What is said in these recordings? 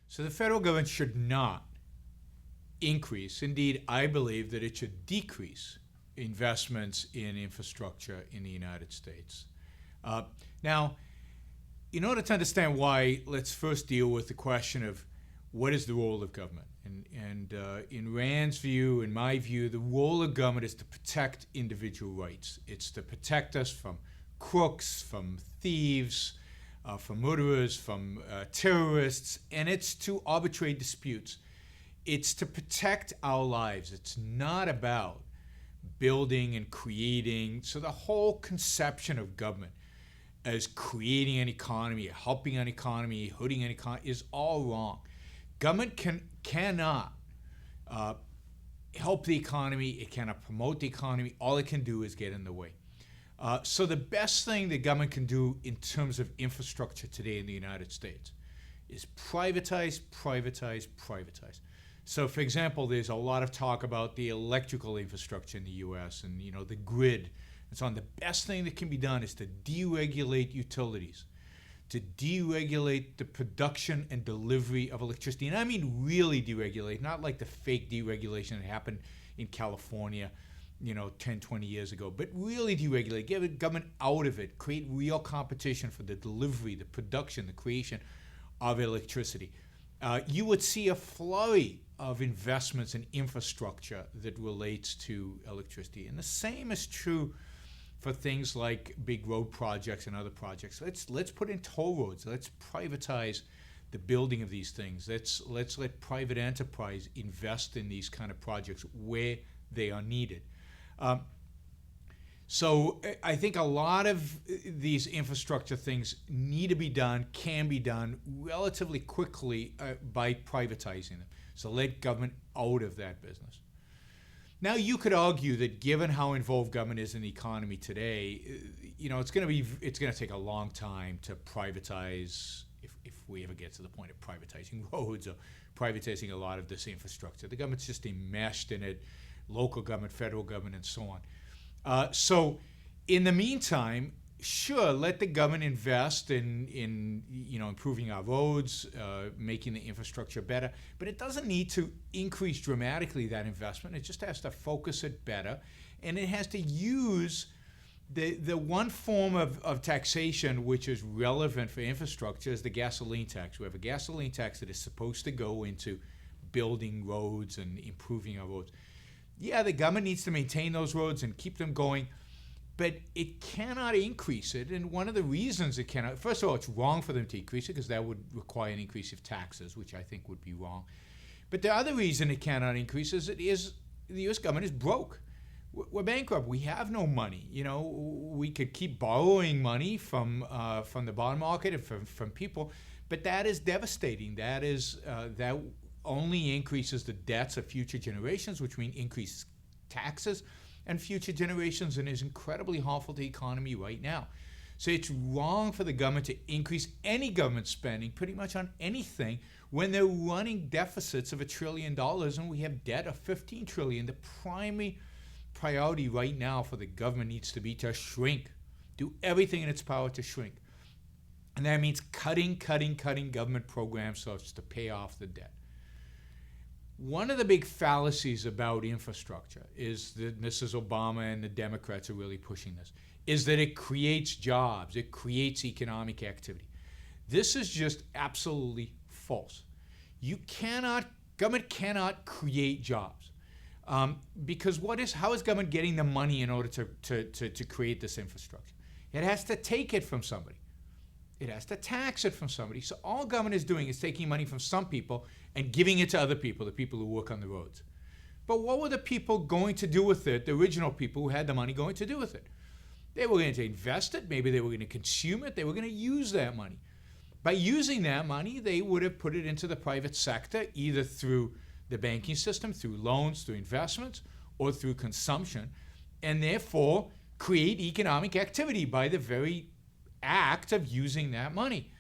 So the federal government should not increase. Indeed, I believe that it should decrease investments in infrastructure in the United States. Now, in order to understand why, let's first deal with the question of what is the role of government. And in Rand's view, in my view, the role of government is to protect individual rights. It's to protect us from crooks, from thieves, from murderers, from terrorists, and it's to arbitrate disputes. It's to protect our lives. It's not about building and creating. So the whole conception of government as creating an economy, helping an economy, hurting an economy is all wrong. Government cannot help the economy. It cannot promote the economy. All it can do is get in the way. So the best thing the government can do in terms of infrastructure today in the United States is privatize, privatize, privatize. So, for example, there's a lot of talk about the electrical infrastructure in the U.S. and the grid and so on. The best thing that can be done is to deregulate utilities, to deregulate the production and delivery of electricity. And I mean really deregulate, not like the fake deregulation that happened in California 10, 20 years ago, but really deregulate, get the government out of it, create real competition for the delivery, the production, the creation of electricity. You would see a flurry of investments in infrastructure that relates to electricity. And the same is true for things like big road projects and other projects. Let's put in toll roads. Let's privatize the building of these things. Let's let private enterprise invest in these kind of projects where they are needed. So I think a lot of these infrastructure things need to be done, can be done relatively quickly by privatizing them. So let government out of that business. Now you could argue that given how involved government is in the economy today, it's going to take a long time to privatize, if we ever get to the point of privatizing roads or privatizing a lot of this infrastructure. The government's just enmeshed in it, local government, federal government, and so on. So in the meantime, sure, let the government invest in improving our roads, making the infrastructure better, but it doesn't need to increase dramatically that investment. It just has to focus it better, and it has to use the one form of taxation which is relevant for infrastructure is the gasoline tax. We have a gasoline tax that is supposed to go into building roads and improving our roads. Yeah, the government needs to maintain those roads and keep them going, but it cannot increase it. And one of the reasons it cannot, first of all, it's wrong for them to increase it because that would require an increase of taxes, which I think would be wrong. But the other reason it cannot increase is the U.S. government is broke. We're bankrupt. We have no money. We could keep borrowing money from the bond market and from people, but that is devastating. That only increases the debts of future generations, which means increased taxes and future generations, and is incredibly harmful to the economy right now. So it's wrong for the government to increase any government spending pretty much on anything when they're running deficits of $1 trillion and we have debt of $15 trillion. The primary priority right now for the government needs to be to shrink, do everything in its power to shrink. And that means cutting government programs so as to pay off the debt. One of the big fallacies about infrastructure is that Mrs. Obama and the Democrats are really pushing this, is that it creates jobs, it creates economic activity. This is just absolutely false. Government cannot create jobs. Because how is government getting the money in order to create this infrastructure? It has to take it from somebody. It has to tax it from somebody. So all government is doing is taking money from some people and giving it to other people, the people who work on the roads. But what were the people going to do with it, the original people who had the money going to do with it? They were going to invest it. Maybe they were going to consume it. They were going to use that money. By using that money, they would have put it into the private sector, either through the banking system, through loans, through investments, or through consumption, and therefore create economic activity by the very act of using that money.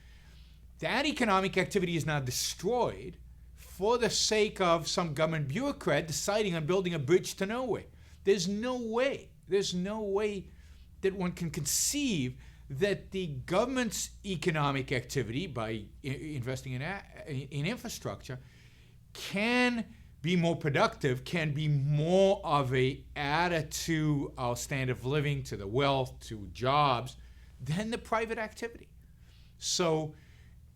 That economic activity is now destroyed for the sake of some government bureaucrat deciding on building a bridge to nowhere. There's no way that one can conceive that the government's economic activity by investing in infrastructure can be more productive, can be more of a added to our standard of living, to the wealth, to jobs, than the private activity. So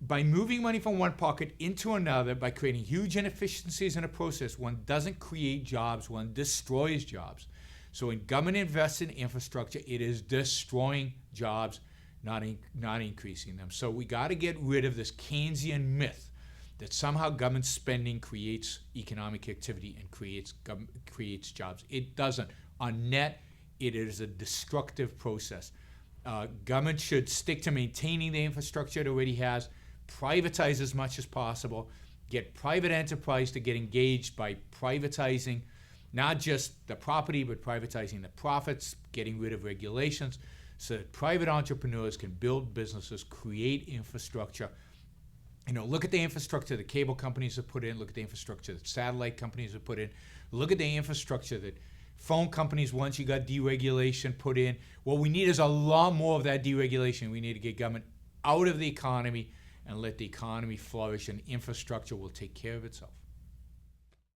by moving money from one pocket into another, by creating huge inefficiencies in a process, one doesn't create jobs, one destroys jobs. So when government invests in infrastructure, it is destroying jobs, not increasing them. So we got to get rid of this Keynesian myth that somehow government spending creates economic activity and creates jobs. It doesn't. On net, it is a destructive process. Government should stick to maintaining the infrastructure it already has, privatize as much as possible, get private enterprise to get engaged by privatizing not just the property, but privatizing the profits, getting rid of regulations, so that private entrepreneurs can build businesses, create infrastructure. Look at the infrastructure that cable companies have put in. Look at the infrastructure that satellite companies have put in. Look at the infrastructure that phone companies, once you got deregulation, put in. What we need is a lot more of that deregulation. We need to get government out of the economy and let the economy flourish, and infrastructure will take care of itself.